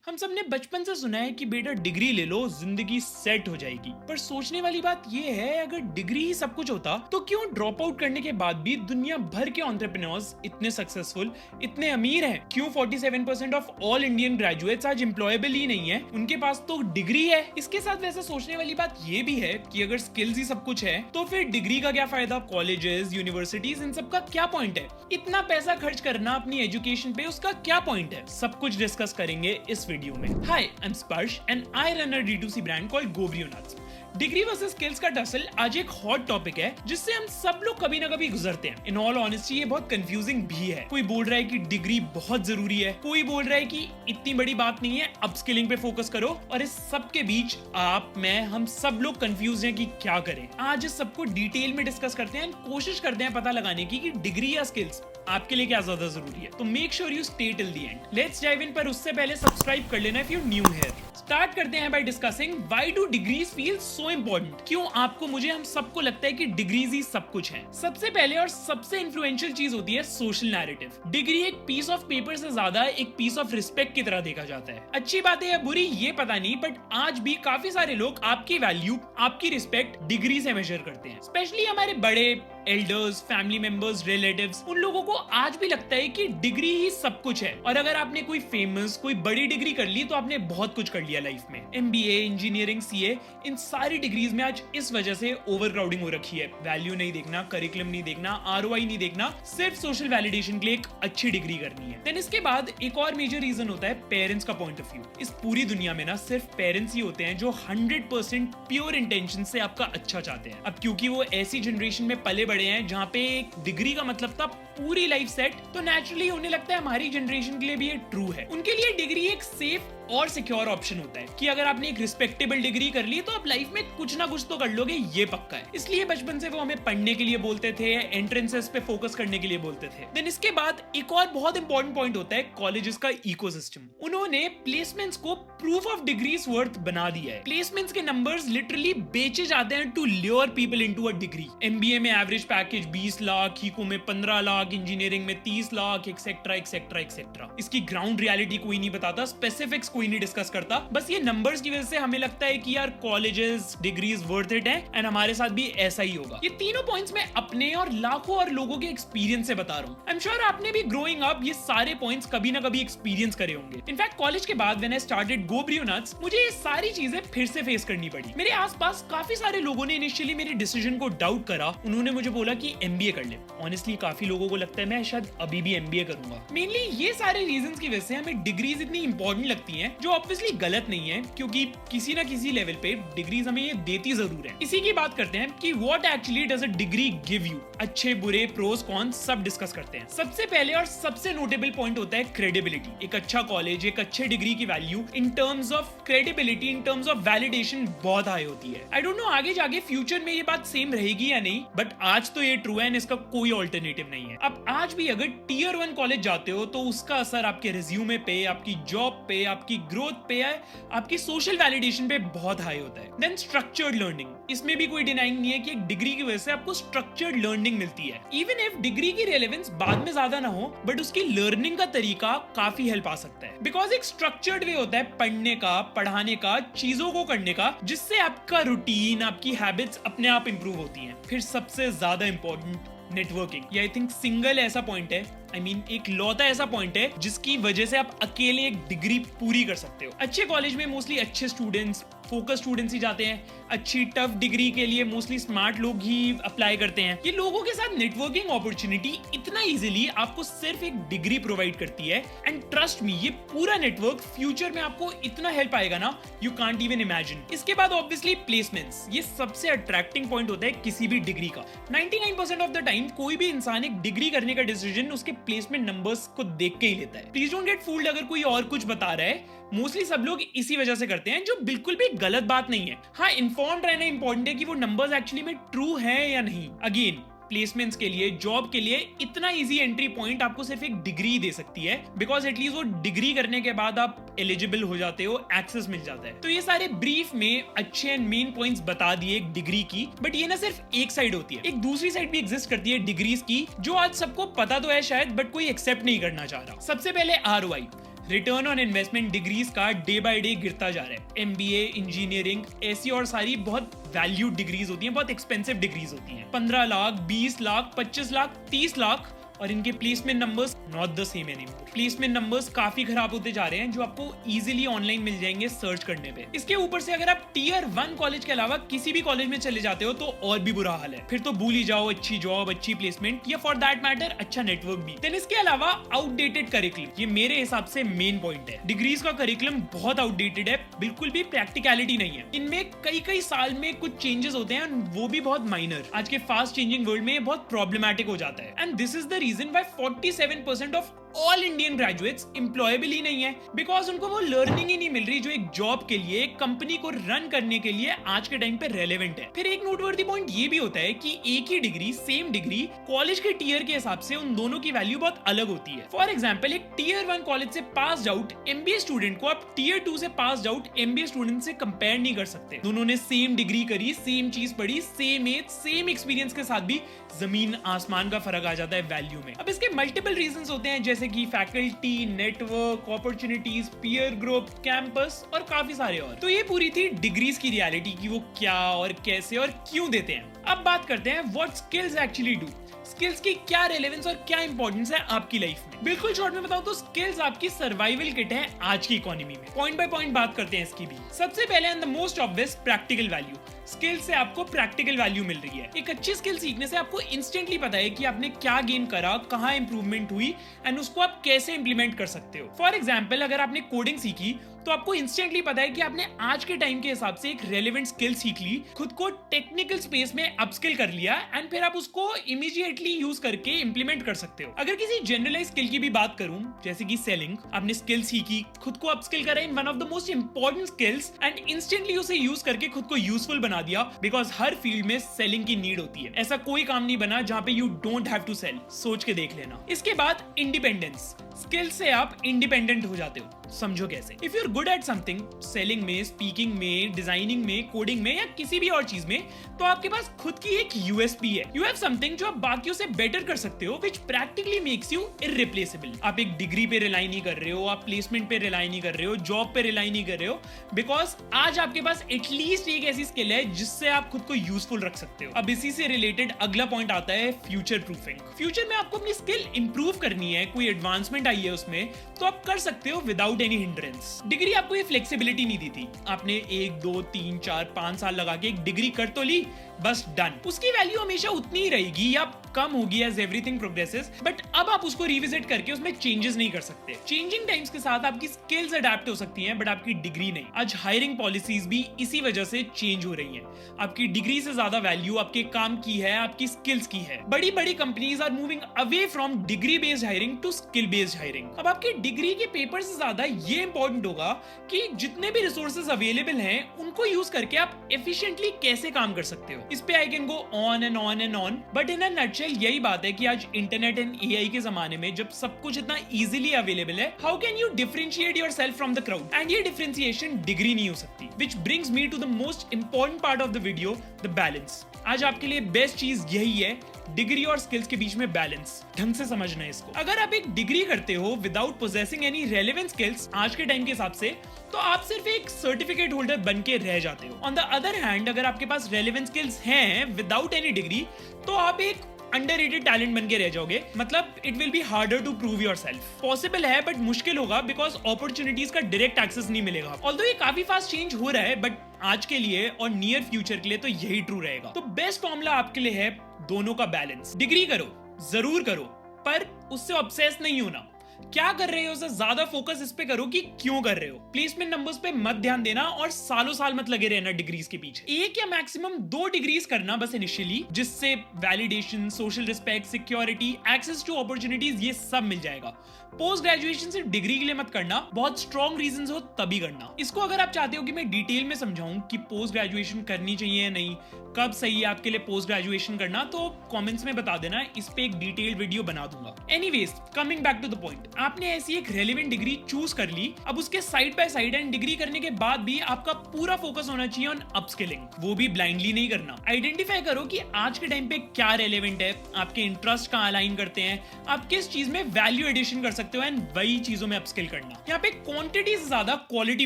हम सब ने बचपन से सुना है कि बेटा डिग्री ले लो जिंदगी सेट हो जाएगी, पर सोचने वाली बात यह है अगर डिग्री ही सब कुछ होता तो क्यों ड्रॉप आउट करने के बाद भी दुनिया भर के एंटरप्रेन्योर्स इतने सक्सेसफुल, इतने अमीर हैं? क्यों 47% ऑफ ऑल इंडियन ग्रेजुएट्स आज एम्प्लॉयबल ही नहीं है, उनके पास तो डिग्री है। इसके साथ वैसे सोचने वाली बात यह भी है कि अगर स्किल्स ही सब कुछ है तो फिर डिग्री का क्या फायदा, कॉलेजेस यूनिवर्सिटीज इन सब का क्या पॉइंट है, इतना पैसा खर्च करना अपनी एजुकेशन पे उसका क्या पॉइंट है, सब कुछ डिस्कस करेंगे इस वीडियो में। Hi, I am Sparsh and I run a D2C brand called Gobrionuts. Degree versus skills का टसल आज एक हॉट टॉपिक है जिससे हम सब लोग कभी ना कभी गुजरते हैं। इन ऑल ऑनेस्टी ये बहुत कंफ्यूजिंग भी है। कोई बोल रहा है कि डिग्री बहुत जरूरी है, कोई बोल रहा है कि इतनी बड़ी बात नहीं है, अपस्किलिंग पे फोकस करो। और इस सब के बीच आप, मैं, हम सब लोग कंफ्यूज हैं कि क्या करें। आज इस सबको डिटेल में डिस्कस करते हैं, कोशिश करते हैं पता लगाने की कि डिग्री या स्किल्स आपके लिए क्या ज्यादा जरूरी है। तो make sure you stay till the end. Let's dive in, पर उससे पहले सब्सक्राइब कर लेना if you new here. Start करते हैं by discussing why do degrees feel so important. क्यों आपको, मुझे, हम सबको लगता है कि डिग्रीज ही सब कुछ है। सबसे पहले और सबसे इन्फ्लुएंशियल चीज होती है सोशल नैरेटिव। डिग्री एक पीस ऑफ पेपर से ज्यादा एक पीस ऑफ रिस्पेक्ट की तरह देखा जाता है। अच्छी बात है या बुरी ये पता नहीं, बट आज भी काफी सारे लोग आपकी वैल्यू, आपकी रिस्पेक्ट डिग्री से मेजर करते हैं। स्पेशली हमारे बड़े एल्डर्स, फैमिली मेंबर्स, रिलेटिव्स, उन लोगों को आज भी लगता है कि डिग्री ही सब कुछ है। और अगर आपने कोई फेमस, कोई बड़ी डिग्री कर ली तो आपने बहुत कुछ कर लिया लाइफ में। MBA, इंजीनियरिंग, CA, इन सारी डिग्रीज में आज इस वजह से ओवरक्राउडिंग हो रखी है। वैल्यू नहीं देखना, करिकुलम नहीं देखना, ROI नहीं देखना, सिर्फ सोशल वैलिडेशन के लिए एक अच्छी डिग्री करनी है। देन इसके बाद एक और मेजर रीजन होता है पेरेंट्स का पॉइंट ऑफ व्यू। इस पूरी दुनिया में ना सिर्फ पेरेंट्स ही होते हैं जो 100% प्योर इंटेंशन से आपका अच्छा चाहते हैं। अब क्योंकि वो ऐसी जनरेशन में पले बड़े हैं जहां पे एक डिग्री का मतलब था पूरी लाइफ सेट, तो नेचुरली उन्हें लगता है हमारी जनरेशन के लिए भी ये ट्रू है। उनके लिए डिग्री एक सेफ और सिक्योर ऑप्शन होता है कि अगर आपने एक रिस्पेक्टेबल डिग्री कर ली तो आप लाइफ में कुछ ना कुछ तो कर लोगे, ये पक्का है। इसलिए बचपन से वो हमें पढ़ने के लिए बोलते थे, एंट्रेंसेस पे फोकस करने के लिए बोलते थे। देन इसके बाद एक और बहुत इंपॉर्टेंट पॉइंट होता है कॉलेजेस का इकोसिस्टम। उन्होंने प्लेसमेंट्स को प्रूफ ऑफ डिग्रीज वर्थ बना दिया है। प्लेसमेंट्स के नंबर्स लिटरली बेचे जाते हैं to lure people into a degree. MBA में एवरेज पैकेज 20 लाख, हीको में 15 लाख, इंजीनियरिंग में 30 लाख, एक्सेट्रा एक्सेट्रा एक्सेट्रा। इसकी ग्राउंड रियलिटी कोई नहीं बताता, स्पेसिफिक्स कोई नहीं डिस्कस करता। बस ये नंबर्स की वजह से हमें लगता है कि यार कॉलेजेस, डिग्रीज वर्थ इट है एंड हमारे साथ भी ऐसा ही होगा। ये तीनों पॉइंट्स मैं अपने और लाखों और लोगों के एक्सपीरियंस से बता रहा हूं। आई एम श्योर आपने भी ग्रोइंग अप ये सारे पॉइंट्स कभी ना कभी एक्सपीरियंस करे होंगे। इनफैक्ट कॉलेज के बाद व्हेन आई स्टार्टेड गोब्रियोनट्स, मुझे ये सारी चीजें फिर से फेस करनी पड़ी। मेरे आसपास काफी सारे लोगों ने इनिशियली मेरे डिसीजन को डाउट करा। उन्होंने मुझे बोला कि MBA कर ले। ऑनेस्टली काफी लोगों को लगता है मैं शायद अभी भी MBA करूंगा। मेनली ये सारे रीजंस की वजह से हमें डिग्रीज इतनी इंपॉर्टेंट लगती हैं, जो ऑब्वियसली गलत नहीं है, क्योंकि किसी ना किसी लेवल पे डिग्रीज हमें ये देती जरूर है। इसी की बात करते हैं कि what actually does a degree give you. अच्छे बुरे, प्रोस कॉन्स सब डिस्कस करते हैं। सबसे पहले और सबसे नोटेबल पॉइंट होता है क्रेडिबिलिटी। एक अच्छा कॉलेज, एक अच्छे डिग्री की value in terms of credibility, in terms of validation बहुत हाई होती है। आई डोंट नो आगे जाके फ्यूचर में ये बात सेम रहेगी या नहीं, बट आज तो ये ट्रू है, इसका कोई ऑल्टरनेटिव नहीं है। अब आज भी अगर Tier 1 कॉलेज जाते हो तो उसका असर आपके रिज्यूमे पे, आपकी जॉब पे, आपकी ग्रोथ पे, आपकी सोशल वैलिडेशन पे बहुत हाई होता है। देन स्ट्रक्चर्ड लर्निंग, इसमें भी कोई डिनाइंग नहीं है कि एक डिग्री की वजह से आपको स्ट्रक्चर्ड लर्निंग मिलती है। इवन इफ डिग्री की रेलेवेंस बाद में ज्यादा ना हो, बट उसकी लर्निंग का तरीका काफी हेल्प आ सकता है। बिकॉज एक स्ट्रक्चर्ड वे होता है पढ़ने का, पढ़ाने का, चीजों को करने का, जिससे आपका रूटीन, आपकी हैबिट्स अपने आप इंप्रूव होती हैं। फिर सबसे ज्यादा इंपॉर्टेंट नेटवर्किंग। ये आई थिंक सिंगल ऐसा पॉइंट है, एक लौता ऐसा पॉइंट है जिसकी वजह से आप अकेले एक डिग्री पूरी कर सकते हो। अच्छे कॉलेज में मोस्टली अच्छे स्टूडेंट्स, फोकस स्टूडेंट्स ही जाते हैं। अच्छी टफ डिग्री के लिए मोस्टली स्मार्ट लोग ही अप्लाई करते हैं। ये लोगों के साथ नेटवर्किंग अपॉर्चुनिटी इतना इजीली आपको सिर्फ एक डिग्री प्रोवाइड करती है। एंड ट्रस्ट मी, ये पूरा नेटवर्क फ्यूचर में आपको इतना हेल्प आएगा ना, यू कांट इवन इमेजिन। इसके बाद ऑब्वियसली प्लेसमेंट्स, ये सबसे अट्रैक्टिंग पॉइंट होता है किसी भी डिग्री का। 99% ऑफ द टाइम कोई भी इंसान एक डिग्री करने का डिसीजन उसके प्लेसमेंट नंबर्स को देख के ही लेता है। प्लीज डोंट गेट फूल्ड अगर कोई और कुछ बता रहा है। मोस्टली सब लोग इसी वजह से करते हैं, जो बिल्कुल भी गलत बात नहीं है। हाँ, इन्फॉर्म्ड रहना इंपॉर्टेंट है कि वो नंबर्स एक्चुअली में ट्रू है या नहीं। अगेन, प्लेसमेंट्स के लिए, जॉब के लिए इतना इजी एंट्री पॉइंट आपको सिर्फ एक डिग्री दे सकती है, बिकॉज एटलीस्ट वो डिग्री करने के बाद आप एलिजिबल हो जाते हो, एक्सेस मिल जाता है। तो ये सारे ब्रीफ में अच्छे एंड मेन पॉइंट्स बता दिए एक डिग्री की, बट ये ना सिर्फ एक साइड होती है, एक दूसरी साइड भी एग्जिस्ट करती है डिग्रीज की, जो आज सबको पता तो है शायद, बट कोई एक्सेप्ट नहीं करना चाह रहा। सबसे पहले ROI, return on investment degrees का डे बाय डे गिरता जा रहा है। एमबीए, इंजीनियरिंग, ऐसी और सारी बहुत वैल्यूड डिग्रीज होती हैं, बहुत एक्सपेंसिव डिग्रीज होती हैं। 15 लाख, 20 लाख, 25 लाख, 30 लाख, और इनके placement numbers not the same anymore. Placement numbers काफी खराब होते जा रहे हैं, जो आपको इजीली ऑनलाइन मिल जाएंगे सर्च करने पे। इसके ऊपर से अगर आप टियर 1 कॉलेज के अलावा किसी भी कॉलेज में चले जाते हो तो और भी बुरा हाल है। फिर तो भूल ही जाओ अच्छी जॉब, अच्छी प्लेसमेंट, या फॉर दैट मैटर अच्छा नेटवर्क भी। देन इसके अलावा आउटडेटेड करिकुलम, ये मेरे हिसाब से मेन पॉइंट है। डिग्रीज का करिकुलम बहुत आउटडेटेड है, बिल्कुल भी प्रैक्टिकलिटी नहीं है। इनमें कई साल में कुछ चेंजेस होते हैं, वो भी बहुत माइनर। आज के फास्ट चेंजिंग वर्ल्ड में ये बहुत प्रॉब्लमैटिक हो जाता है। And this is the reason why 47% of all Indian graduates employable ही नहीं है, बिकॉज उनको वो लर्निंग ही नहीं मिल रही जो एक जॉब के लिए, एक कंपनी को रन करने के लिए आज के टाइम पे रेलेवेंट है। फिर एक नोटवर्दी पॉइंट ये भी होता है कि एक ही डिग्री, सेम डिग्री, कॉलेज के टियर के हिसाब से उन दोनों की वैल्यू बहुत अलग होती है। फॉर एग्जाम्पल, एक टियर 1 कॉलेज से पास आउट एमबीए स्टूडेंट को आप टियर 2 से पास आउट एमबीए स्टूडेंट से कंपेयर नहीं कर सकते। दोनों ने सेम डिग्री करी, सेम चीज पढ़ी, सेम एज, सेम एक्सपीरियंस के साथ भी जमीन आसमान का फर्क आ जाता है वैल्यू में। अब इसके मल्टीपल रीजंस होते हैं, जैसे कि faculty, network, opportunities, peer group, campus और काफी सारे और। तो ये पूरी थी डिग्रीज की रियलिटी की वो क्या और कैसे और क्यों देते हैं। अब बात करते हैं what skills actually do. Skills की क्या रेलेवेंस और क्या इंपॉर्टेंस है आपकी लाइफ में। बिल्कुल शॉर्ट में बताऊं तो स्किल्स आपकी सर्वाइवल किट है आज की इकोनॉमी में। पॉइंट बाय पॉइंट बात करते हैं इसकी भी। सबसे पहले and the most obvious, practical value. Skill से आपको प्रैक्टिकल वैल्यू मिल रही है। एक अच्छी स्किल सीखने से आपको इंस्टेंटली पता है कि आपने क्या गेन करा, कहाँ इंप्रूवमेंट हुई, एंड उसको आप कैसे इंप्लीमेंट कर सकते हो। फॉर एग्जाम्पल, अगर आपने कोडिंग सीखी तो आपको इंस्टेंटली पता है कि आपने आज के टाइम के हिसाब से एक रेलेवेंट स्किल सीख ली, खुद को टेक्निकल स्पेस में अपस्किल कर लिया, एंड फिर आप उसको इमीडिएटली यूज करके इंप्लीमेंट कर सकते हो। अगर किसी जनरलाइज स्किल की भी बात करूं, जैसे कि सेलिंग, आपने स्किल सीखी, खुद को अपस्किल करा in one of the most important skills, and instantly उसे यूज करके खुद को यूजफुल बना दिया, बिकॉज हर फील्ड में सेलिंग की नीड होती है। ऐसा कोई काम नहीं बना जहां पे you don't have to sell. सोच के देख लेना। इसके बाद इंडिपेंडेंस। स्किल से आप इंडिपेंडेंट हो जाते हो। समझो कैसे। If you are good at something, selling में, स्पीकिंग में, डिजाइनिंग में, कोडिंग में, या किसी भी और चीज में, तो आपके पास खुद की एक यूएसपी है। यू हैव समथिंग जो आप बाकियों से बेटर कर सकते हो, which practically makes you irreplaceable. आप एक डिग्री पे रिलाई नहीं कर रहे हो, आप प्लेसमेंट पे रिलाई नहीं कर रहे हो, जॉब पे रिलाई नहीं कर रहे हो, बिकॉज आज आपके पास एटलीस्ट एक ऐसी स्किल है जिससे आप खुद को यूजफुल रख सकते हो। अब इसी से रिलेटेड अगला पॉइंट आता है फ्यूचर प्रूफिंग। फ्यूचर में आपको अपनी स्किल इंप्रूव करनी है, कोई एडवांसमेंट आई है उसमें, तो आप कर सकते हो विदाउट एनी हिंड्रेंस। डिग्री आपको ये फ्लेक्सिबिलिटी नहीं दी थी। आपने 1, 2, 3, 4, 5 साल लगा के एक डिग्री कर तो ली, बस डन। उसकी वैल्यू हमेशा उतनी ही रहेगी या कम होगी एज एवरीथिंग प्रोग्रेसेस, बट अब आप उसको रिविजिट करके उसमें चेंजेस नहीं कर सकते। चेंजिंग टाइम्स के साथ आपकी स्किल्स अडेप्ट हो सकती हैं, बट आपकी डिग्री नहीं। आज हायरिंग पॉलिसीज भी इसी वजह से चेंज हो रही हैं। आपकी डिग्री से ज्यादा वैल्यू आपके काम की है, आपकी स्किल्स की है। बड़ी बड़ी companies are moving away from degree based hiring to skill based hiring. अब आपकी डिग्री के पेपर से ज्यादा ये इंपॉर्टेंट होगा कि जितने भी रिसोर्सेज अवेलेबल हैं उनको यूज करके आप एफिशिएंटली कैसे काम कर सकते हो। इस पे I can go on and on and on, but in a nutshell यही बात है कि आज इंटरनेट एंड एआई के जमाने में जब सब कुछ इतना इजीली अवेलेबल है, how can you differentiate yourself from the crowd? And ये डिफरेंशिएशन डिग्री नहीं हो सकती, which brings me to the most important part of the video, the balance. आज आपके लिए बेस्ट चीज यही है, डिग्री और स्किल्स के बीच में बैलेंस। ढंग से समझना है इसको। अगर आप एक डिग्री करते हो without possessing any relevant skills आज के टाइम के हिसाब से, तो आप सिर्फ एक सर्टिफिकेट होल्डर बन के रह जाते हो। ऑन द अदर हैंड, अगर आपके पास रेलेवेंट स्किल्स हैं विदाउट एनी डिग्री, तो आप एक अंडररेटेड टैलेंट बन के रह जाओगे। मतलब it will be harder to prove yourself. Possible है बट मुश्किल होगा, बिकॉज अपॉर्चुनिटीज का डायरेक्ट एक्सेस नहीं मिलेगा। ऑल्दो ये काफी फास्ट चेंज हो रहा है, बट आज के लिए और नियर फ्यूचर के लिए तो यही ट्रू रहेगा। तो बेस्ट फॉर्मूला आपके लिए है दोनों का बैलेंस। डिग्री करो, जरूर करो, पर उससे ऑब्सेस नहीं होना। क्या कर रहे हो उससे ज्यादा फोकस इस पे करो कि क्यों कर रहे हो। प्लेसमेंट नंबर्स पे मत ध्यान देना और सालों साल मत लगे रहना डिग्रीज के पीछे। एक या मैक्सिमम 2 डिग्रीज करना बस इनिशियली, जिससे validation, social respect, security, access to opportunities ये सब मिल जाएगा। पोस्ट ग्रेजुएशन सिर्फ डिग्री के लिए मत करना, बहुत स्ट्रॉन्ग रीजंस हो तभी करना। इसको अगर आप चाहते हो कि मैं डिटेल में समझाऊं कि पोस्ट ग्रेजुएशन करनी चाहिए या नहीं, कब सही है आपके लिए पोस्ट ग्रेजुएशन करना, तो कमेंट्स में बता देना, इस पे एक डिटेल्ड वीडियो बना दूंगा। Anyways, coming back to the point, आपने ऐसी एक रेलेवेंट डिग्री चूज कर ली, अब उसके side by side and degree करने के बाद भी आपका पूरा फोकस होना चाहिए ऑन अपस्किलिंग, वो भी ब्लाइंडली नहीं करना। आइडेंटिफाई करो कि आज के टाइम पे क्या रेलेवेंट है, आपके इंटरेस्ट कहाँ अलाइन करते हैं, आप किस चीज में वैल्यू एडिशन कर सकते हो एंड वही चीजों में अपस्किल करना। यहाँ पे क्वांटिटी से ज्यादा क्वालिटी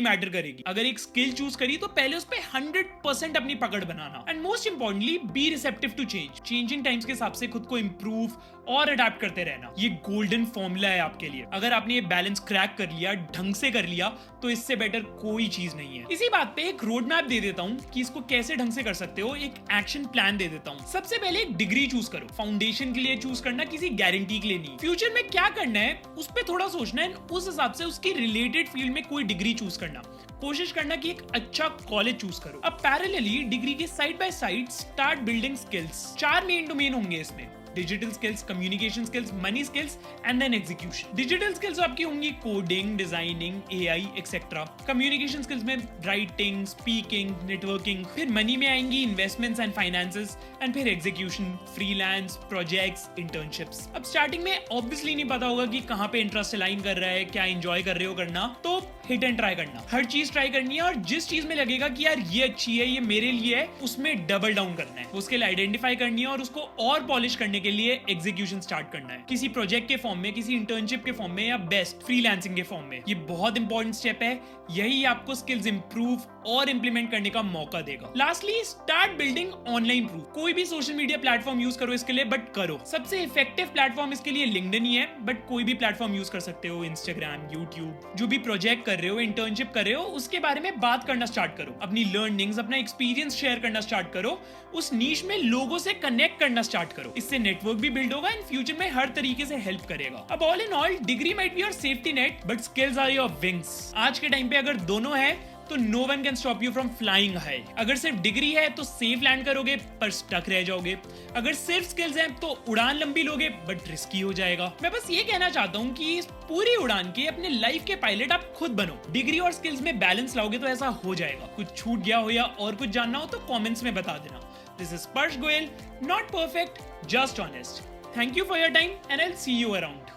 मैटर करेगी। अगर एक स्किल चूज करी तो पहले उस पे 100% अपनी पकड़ बनाना and most importantly be receptive to change. Changing times के हिसाब से खुद को इंप्रूव और अडेप्ट करते रहना, ये गोल्डन फॉर्मूला है आपके लिए। अगर आपने ये बैलेंस क्रैक कर लिया, ढंग से कर लिया, तो इससे बेटर कोई चीज नहीं है। इसी बात पे एक रोड मैप दे देता हूँ कि इसको कैसे ढंग से कर सकते हो, एक एक्शन प्लान दे देता हूँ। सबसे पहले एक डिग्री चूज करो, फाउंडेशन के लिए चूज करना, किसी गारंटी के लिए नहीं। फ्यूचर में क्या करना है उस पर थोड़ा सोचना है, उस हिसाब से उसकी रिलेटेड फील्ड में कोई डिग्री चूज करना। कोशिश करना कि एक अच्छा कॉलेज चूज करो। अब पैरेलली डिग्री के side by side start building skills. 4 main domain होंगे इसमें, digital skills, communication skills, money skills and then execution. Digital skills आपकी होंगी coding, designing, AI etcetera. Communication skills में राइटिंग, स्पीकिंग, नेटवर्किंग। फिर money में आएंगी investments and finances एंड फिर एग्जीक्यूशन, फ्रीलांस, प्रोजेक्ट्स, इंटर्नशिप्स। अब स्टार्टिंग में ऑब्वियसली नहीं पता होगा कि कहाँ पे इंटरेस्ट अलाइन कर रहा है, क्या एंजॉय कर रहे हो करना, तो हिट एंड ट्राई करना। हर चीज ट्राई करनी है और जिस चीज में लगेगा कि यार ये अच्छी है, ये मेरे लिए है, उसमें डबल डाउन करना है। उसके लिए आइडेंटिफाई करनी है और उसको और पॉलिश करने के लिए एग्जीक्यूशन स्टार्ट करना है, किसी प्रोजेक्ट के फॉर्म में, किसी इंटर्नशिप के फॉर्म में या बेस्ट फ्रीलांसिंग के फॉर्म में। ये बहुत इंपॉर्टेंट स्टेप है, यही आपको स्किल्स इंप्रूव और इंप्लीमेंट करने का मौका देगा। Lastly start building online proof. कोई भी सोशल मीडिया प्लेटफॉर्म यूज करो इसके लिए, बट करो। सबसे इफेक्टिव प्लेटफॉर्म इसके लिए लिंक्डइन ही है, बट कोई भी प्लेटफॉर्म यूज कर सकते हो, इंस्टाग्राम, यूट्यूब। जो भी प्रोजेक्ट कर रहे हो, इंटर्नशिप कर रहे हो, उसके बारे में बात करना स्टार्ट करो, अपनी लर्निंग्स, अपना एक्सपीरियंस शेयर करना स्टार्ट करो, उस नीश में लोगों से कनेक्ट करना स्टार्ट करो। इससे नेटवर्क भी बिल्ड होगा एंड फ्यूचर में हर तरीके से हेल्प करेगा। अब all in all degree might be your safety net, but skills are your wings. आज के टाइम पे अगर दोनों है तो no one can stop you from flying high. अगर सिर्फ डिग्री है तो सेफ लैंड करोगे पर स्टक रह जाओगे। अगर सिर्फ स्किल्स हैं तो उड़ान लंबी लोगे बट रिस्की हो जाएगा। मैं बस ये कहना चाहता हूँ कि इस पूरी उड़ान के अपने लाइफ के पायलट आप खुद बनो। डिग्री और स्किल्स में बैलेंस लाओगे तो ऐसा हो जाएगा। कुछ छूट गया हो या और कुछ जानना हो तो कॉमेंट्स में बता देना। दिस इज स्पर्श Goyal, not perfect, just honest. Thank you for your time and I will see you around.